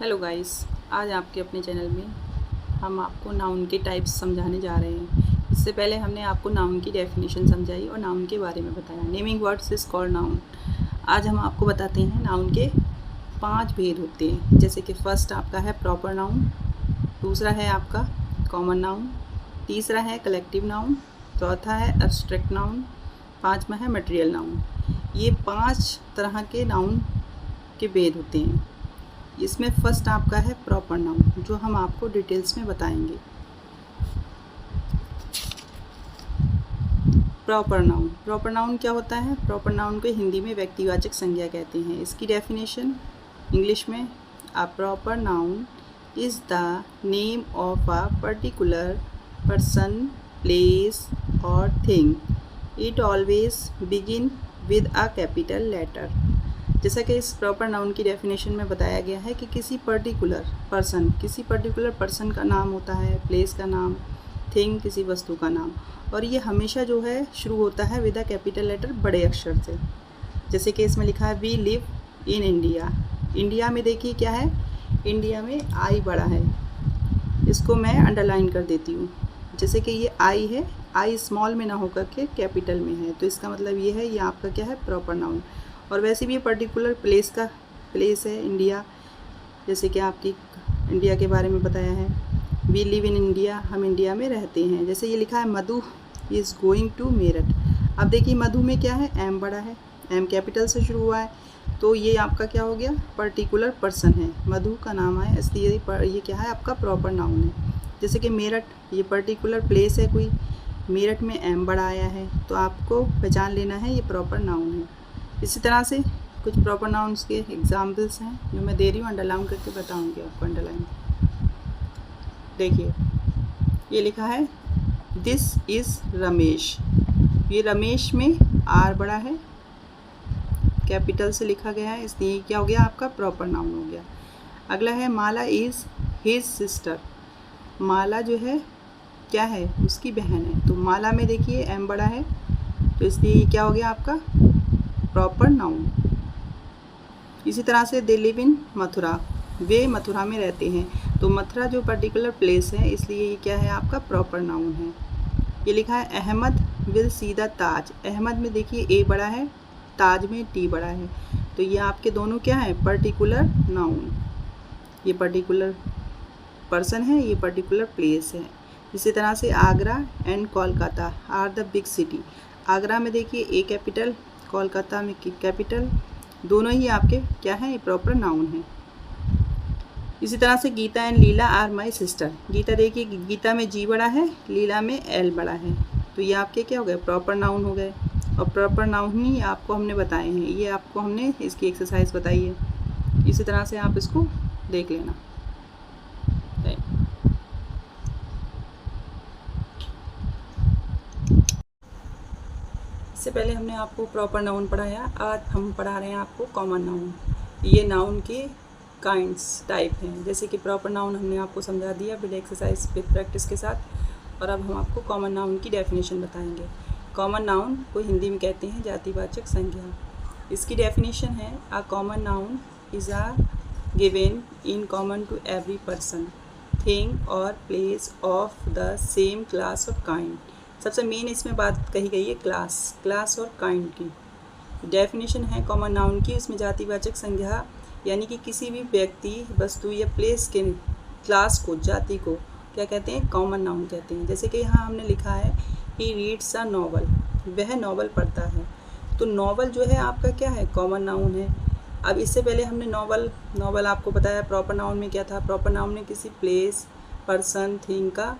Hello guys, आज आपके अपने चैनल में हम आपको नाउन के टाइप्स समझाने जा रहे हैं। इससे पहले हमने आपको नाउन की डेफिनेशन समझाई और नाउन के बारे में बताया। Naming words is called noun. आज हम आपको बताते हैं नाउन के 5 भेद होते हैं। जैसे कि फर्स्ट आपका है प्रॉपर नाउन, दूसरा है आपका कॉमन नाउन, तीसरा है कलेक्टिव नाउन, चौथा है एब्स्ट्रैक्ट नाउन, पाँचवा है मटेरियल नाउन। ये 5 तरह के नाउन के भेद होते हैं। इसमें फर्स्ट आपका है प्रॉपर नाउन, जो हम आपको डिटेल्स में बताएंगे। प्रॉपर नाउन क्या होता है? प्रॉपर नाउन को हिंदी में व्यक्तिवाचक संज्ञा कहते हैं। इसकी डेफिनेशन इंग्लिश में, a proper noun is the name of a particular person, place और thing. It always begin with a capital letter. जैसा कि इस प्रॉपर नाउन की डेफिनेशन में बताया गया है कि किसी पर्टिकुलर पर्सन का नाम होता है, प्लेस का नाम, थिंग किसी वस्तु का नाम, और ये हमेशा जो है शुरू होता है विद अ कैपिटल लेटर, बड़े अक्षर से। जैसे कि इसमें लिखा है we live in India. India में देखिए क्या है, इंडिया में आई बड़ा है। इसको मैं अंडरलाइन कर देती हूँ। जैसे कि ये आई है, आई स्मॉल में ना होकर के कैपिटल में है, तो इसका मतलब ये है, ये आपका क्या है, प्रॉपर नाउन। और वैसे भी ये पर्टिकुलर प्लेस है इंडिया। जैसे कि आपकी इंडिया के बारे में बताया है, वी लिव इन इंडिया, हम इंडिया में रहते हैं। जैसे ये लिखा है मधु इज़ गोइंग टू मेरठ। अब देखिए मधु में क्या है, एम बड़ा है, एम कैपिटल से शुरू हुआ है, तो ये आपका क्या हो गया, पर्टिकुलर पर्सन है, मधु का नाम है, इसलिए ये क्या है, आपका प्रॉपर नाउन है। जैसे कि मेरठ, ये पर्टिकुलर प्लेस है कोई, मेरठ में एम बड़ा आया है, तो आपको पहचान लेना है ये प्रॉपर नाउन है। इसी तरह से कुछ प्रॉपर नाउन्स के एग्जाम्पल्स हैं जो मैं दे रही हूँ, अंडरलाइन करके बताऊँगी आपको। अंडरलाइन देखिए, ये लिखा है दिस इज़ रमेश। ये रमेश में आर बड़ा है, कैपिटल से लिखा गया है, इसलिए क्या हो गया, आपका प्रॉपर नाउन हो गया। अगला है माला इज़ हिज सिस्टर। माला जो है क्या है, उसकी बहन है, तो माला में देखिए एम बड़ा है, तो इसलिए ये क्या हो गया, आपका प्रॉपर नाउन। इसी तरह से दे लिव इन मथुरा, वे मथुरा में रहते हैं, तो मथुरा जो पर्टिकुलर प्लेस है, इसलिए ये क्या है, आपका प्रॉपर नाउन है। ये लिखा है अहमद विल सी द ताज। अहमद में देखिए ए बड़ा है, ताज में टी बड़ा है, तो ये आपके दोनों क्या है, पर्टिकुलर नाउन। ये पर्टिकुलर पर्सन है, ये पर्टिकुलर प्लेस है। इसी तरह से Agra and Kolkata are the big city. Agra में देखिए ए कैपिटल, कोलकाता में कैपिटल, दोनों ही आपके क्या हैं, ये प्रॉपर नाउन है। इसी तरह से Geeta and Leela are my sister. Geeta देखिए गीता में जी बड़ा है, लीला में एल बड़ा है, तो ये आपके क्या हो गए, प्रॉपर नाउन हो गए। और प्रॉपर नाउन ही आपको हमने बताए हैं, ये आपको हमने इसकी एक्सरसाइज बताई है। इसी तरह से आप इसको देख लेना। इससे पहले हमने आपको प्रॉपर नाउन पढ़ाया, आज हम पढ़ा रहे हैं आपको कॉमन नाउन। ये नाउन के काइंड्स टाइप हैं। जैसे कि प्रॉपर नाउन हमने आपको समझा दिया विद एक्सरसाइज विद प्रैक्टिस के साथ, और अब हम आपको कॉमन नाउन की डेफिनेशन बताएंगे। कॉमन नाउन को हिंदी में कहते हैं जातिवाचक संज्ञा। इसकी डेफिनेशन है, a common noun is a given in common to every person, thing और place of the same class of kind. सबसे मेन इसमें बात कही गई है क्लास और काइंड की। डेफिनेशन है कॉमन नाउन की, इसमें जातिवाचक संज्ञा यानी कि किसी भी व्यक्ति, वस्तु या प्लेस के क्लास को, जाति को क्या कहते हैं, कॉमन नाउन कहते हैं। जैसे कि यहाँ हमने लिखा है ही रीड्स अ नॉवल, वह नॉवल पढ़ता है, तो नॉवल जो है आपका क्या है, कॉमन नाउन है। अब इससे पहले हमने नॉवल आपको बताया प्रॉपर नाउन में क्या था, प्रॉपर नाउन में किसी प्लेस, पर्सन, थिंग का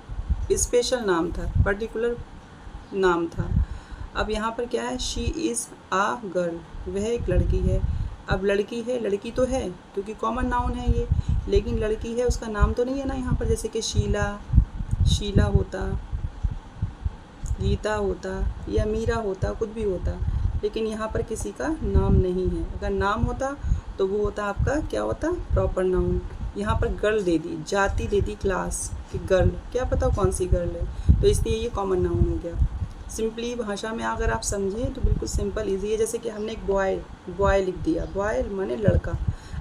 स्पेशल नाम था, पर्टिकुलर नाम था। अब यहाँ पर क्या है, शी इज़ आ गर्ल, वह एक लड़की है। अब लड़की है, लड़की तो है क्योंकि कॉमन नाउन है ये, लेकिन लड़की है, उसका नाम तो नहीं है ना यहाँ पर। जैसे कि शीला होता, गीता होता या मीरा होता, कुछ भी होता, लेकिन यहाँ पर किसी का नाम नहीं है। अगर नाम होता तो वो होता आपका क्या होता, प्रॉपर नाउन। यहाँ पर गर्ल दे दी, जाति दे दी, क्लास कि गर्ल, क्या पता कौन सी गर्ल है, तो इसलिए ये कॉमन नाउन हो गया। सिंपली भाषा में अगर आप समझें तो बिल्कुल सिंपल ईजी है। जैसे कि हमने एक बॉय लिख दिया, बॉय माने लड़का।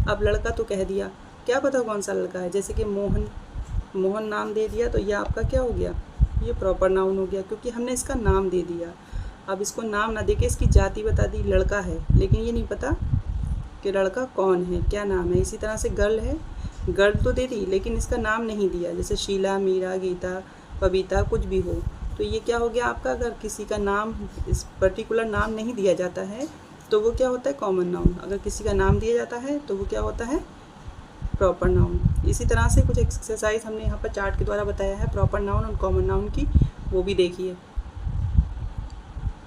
अब लड़का तो कह दिया, क्या पता कौन सा लड़का है, जैसे कि मोहन, मोहन नाम दे दिया तो ये आपका क्या हो गया, ये प्रॉपर नाउन हो गया, क्योंकि हमने इसका नाम दे दिया। अब इसको नाम ना देके इसकी जाति बता दी, लड़का है, लेकिन ये नहीं पता कि लड़का कौन है, क्या नाम है। इसी तरह से गर्ल है, गर्ल तो दे दी लेकिन इसका नाम नहीं दिया, जैसे शीला, मीरा, गीता, बबीता, कुछ भी हो। तो ये क्या हो गया आपका, अगर किसी का नाम, इस पर्टिकुलर नाम नहीं दिया जाता है तो वो क्या होता है, कॉमन नाउन। अगर किसी का नाम दिया जाता है तो वो क्या होता है, प्रॉपर नाउन। इसी तरह से कुछ एक्सरसाइज हमने यहाँ पर चार्ट के द्वारा बताया है प्रॉपर नाउन और कॉमन नाउन की, वो भी देखिए।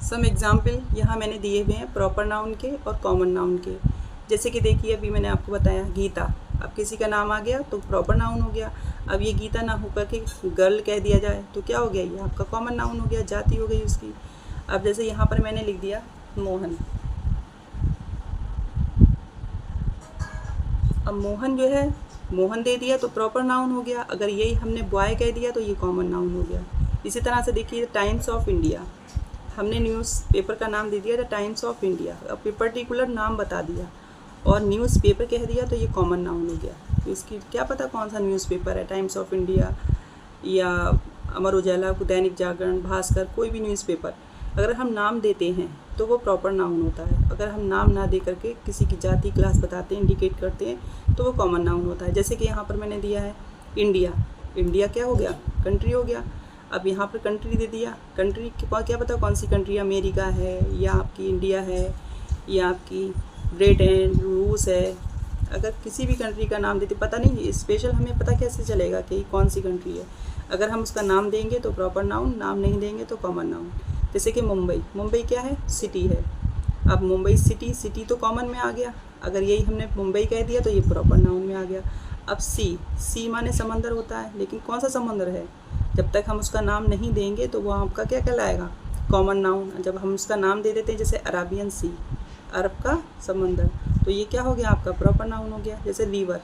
सम एग्जाम्पल यहाँ मैंने दिए हुए हैं प्रॉपर नाउन के और कॉमन नाउन के। जैसे कि देखिए अभी मैंने आपको बताया गीता, अब किसी का नाम आ गया तो प्रॉपर नाउन हो गया। अब ये गीता ना होकर के गर्ल कह दिया जाए तो क्या हो गया, ये आपका कॉमन नाउन हो गया, जाति हो गई उसकी। अब जैसे यहाँ पर मैंने लिख दिया मोहन, अब मोहन जो है, मोहन दे दिया तो प्रॉपर नाउन हो गया। अगर यही हमने बॉय कह दिया तो ये कॉमन नाउन हो गया। इसी तरह से देखिए टाइम्स ऑफ इंडिया, हमने न्यूज़पेपर का नाम दे दिया द टाइम्स ऑफ इंडिया, अब पर्टिकुलर नाम बता दिया और न्यूज़पेपर कह दिया तो ये कॉमन नाउन हो गया। तो इसकी क्या पता कौन सा न्यूज़पेपर है, टाइम्स ऑफ इंडिया या अमर उजाला, दैनिक जागरण, भास्कर, कोई भी न्यूज़पेपर। अगर हम नाम देते हैं तो वो प्रॉपर नाउन होता है। अगर हम नाम ना दे करके किसी की जाति, क्लास बताते हैं, इंडिकेट करते हैं तो वो कॉमन नाउन होता है। जैसे कि यहाँ पर मैंने दिया है इंडिया, इंडिया क्या हो गया, कंट्री हो गया। अब यहाँ पर कंट्री दे दिया, कंट्री क्या पता कौन सी कंट्री, अमेरिका है या आपकी इंडिया है या आपकी ब्रिटेन, रूस है। अगर किसी भी कंट्री का नाम देते, पता नहीं स्पेशल हमें पता कैसे चलेगा कि कौन सी कंट्री है। अगर हम उसका नाम देंगे तो प्रॉपर नाउन, नाम नहीं देंगे तो कॉमन नाउन। जैसे कि मुंबई, मुंबई क्या है, सिटी है। अब मुंबई सिटी, सिटी तो कॉमन में आ गया। अगर यही हमने मुंबई कह दिया तो ये प्रॉपर नाउन में आ गया। अब सी, सी माने समंदर होता है, लेकिन कौन सा समंदर है, जब तक हम उसका नाम नहीं देंगे तो वो आपका क्या कहलाएगा, कॉमन नाउन। जब हम उसका नाम दे देते हैं जैसे अराबियन सी, अरब का समंदर, तो ये क्या हो गया आपका प्रॉपर नाउन हो गया। जैसे रिवर,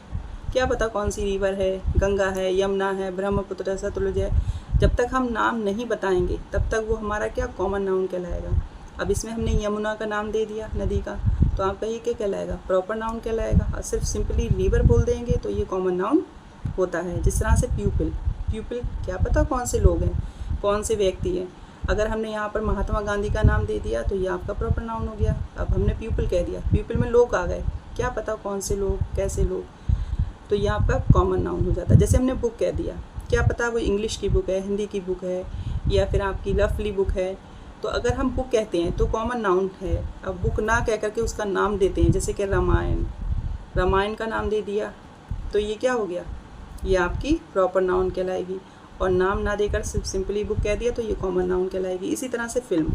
क्या पता कौन सी रिवर है, गंगा है, यमुना है, ब्रह्मपुत्र, सतलुज है। जब तक हम नाम नहीं बताएंगे तब तक वो हमारा क्या, कॉमन नाउन कहलाएगा। अब इसमें हमने यमुना का नाम दे दिया, नदी का, तो आपका ये क्या कहलाएगा, प्रॉपर नाउन कहलाएगा। और सिर्फ सिंपली रिवर बोल देंगे तो ये कॉमन नाउन होता है। जिस तरह से प्यूपिल, प्यूपिल क्या पता कौन से लोग हैं, कौन से व्यक्ति हैं। अगर हमने यहाँ पर महात्मा गांधी का नाम दे दिया तो ये आपका प्रॉपर नाउन हो गया। अब हमने प्यूपिल कह दिया, प्यूपिल में लोग आ गए, क्या पता कौन से लोग, कैसे लोग, तो ये आपका कॉमन नाउन हो जाता है। जैसे हमने बुक कह दिया, क्या पता वो इंग्लिश की बुक है, हिंदी की बुक है या फिर आपकी लवली बुक है, तो अगर हम बुक कहते हैं तो कॉमन नाउन है। अब बुक ना कह करके उसका नाम देते हैं, जैसे कि रामायण, रामायण का नाम दे दिया तो ये क्या हो गया, ये आपकी प्रॉपर नाउन कहलाएगी। और नाम ना देकर सिर्फ सिंपली बुक कह दिया तो ये कॉमन नाउन कहलाएगी। इसी तरह से फिल्म,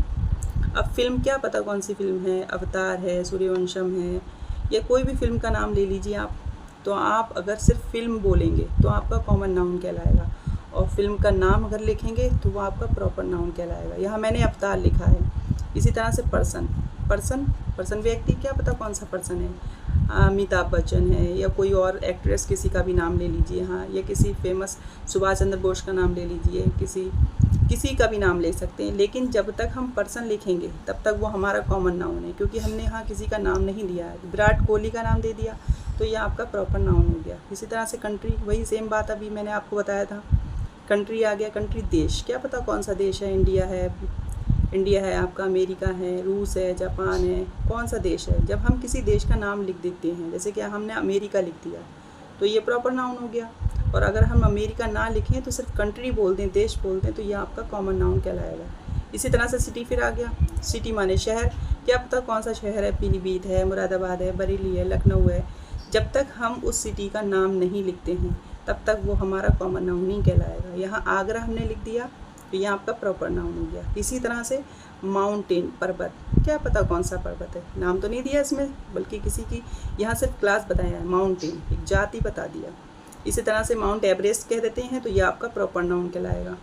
अब फिल्म क्या पता कौन सी फिल्म है, अवतार है, सूर्यवंशम है, या कोई भी फिल्म का नाम ले लीजिए आप, तो आप अगर सिर्फ फिल्म बोलेंगे तो आपका कॉमन नाउन कहलाएगा, और फिल्म का नाम अगर लिखेंगे तो वो आपका प्रॉपर नाउन कहलाएगा। यहाँ मैंने अवतार लिखा है। इसी तरह से पर्सन, पर्सन, पर्सन व्यक्ति, क्या पता कौन सा पर्सन है, अमिताभ बच्चन है या कोई और एक्ट्रेस किसी का भी नाम ले लीजिए, हाँ, या किसी फेमस सुभाष चंद्र बोस का नाम ले लीजिए, किसी का भी नाम ले सकते हैं। लेकिन जब तक हम पर्सन लिखेंगे तब तक वो हमारा कॉमन नाउन है, क्योंकि हमने यहाँ किसी का नाम नहीं दिया है। विराट कोहली का नाम दे दिया तो ये आपका प्रॉपर नाउन हो गया। इसी तरह से कंट्री, वही सेम बात अभी मैंने आपको बताया था, कंट्री आ गया। कंट्री देश, क्या पता कौन सा देश है, इंडिया है, इंडिया है आपका, अमेरिका है, रूस है, जापान है, कौन सा देश है। जब हम किसी देश का नाम लिख देते हैं, जैसे कि हमने अमेरिका लिख दिया तो ये प्रॉपर नाउन हो गया। और अगर हम अमेरिका ना लिखें तो सिर्फ कंट्री बोल दें, देश बोल दें, तो ये आपका कॉमन नाउन कहलाएगा। इसी तरह से सिटी फिर आ गया। सिटी माने शहर, क्या पता कौन सा शहर है, पीलीभीत है, मुरादाबाद है, बरेली है, लखनऊ है। जब तक हम उस सिटी का नाम नहीं लिखते हैं तब तक वो हमारा कॉमन नाउन नहीं कहलाएगा। यहाँ आगरा हमने लिख दिया तो ये आपका प्रॉपर नाउन हो गया। इसी तरह से माउंटेन, पर्वत, क्या पता कौन सा पर्वत है, नाम तो नहीं दिया इसमें, बल्कि किसी की यहाँ सिर्फ क्लास बताया है। माउंटेन, एक जाति बता दिया। इसी तरह से माउंट एवरेस्ट कह देते हैं तो ये आपका प्रॉपर नाउन कहलाएगा।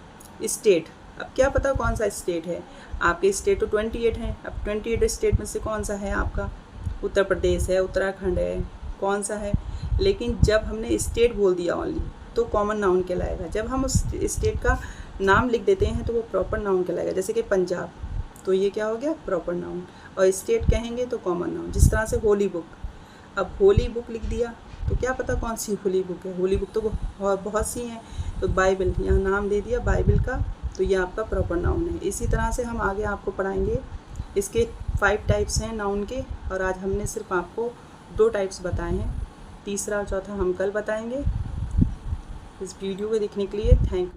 स्टेट, अब क्या पता कौन सा स्टेट है, आपके स्टेट तो 28 हैं। अब 28 स्टेट में से कौन सा है आपका, उत्तर प्रदेश है, उत्तराखंड है, कौन सा है। लेकिन जब हमने स्टेट बोल दिया ओनली तो कॉमन नाउन कहलाएगा। जब हम उस स्टेट का नाम लिख देते हैं तो वो प्रॉपर नाउन कहलाएगा। जैसे कि पंजाब, तो ये क्या हो गया, प्रॉपर नाउन। और स्टेट कहेंगे तो कॉमन नाउन। जिस तरह से होली बुक, अब होली बुक लिख दिया तो क्या पता कौन सी होली बुक है, होली बुक तो बहुत सी हैं। तो बाइबल, यहाँ नाम दे दिया बाइबल का, तो ये आपका प्रॉपर नाउन है। इसी तरह से हम आगे आपको पढ़ाएंगे। इसके 5 टाइप्स हैं नाउन के, और आज हमने सिर्फ आपको 2 टाइप्स बताए हैं। तीसरा और चौथा हम कल बताएंगे। इस वीडियो को देखने के लिए थैंक यू।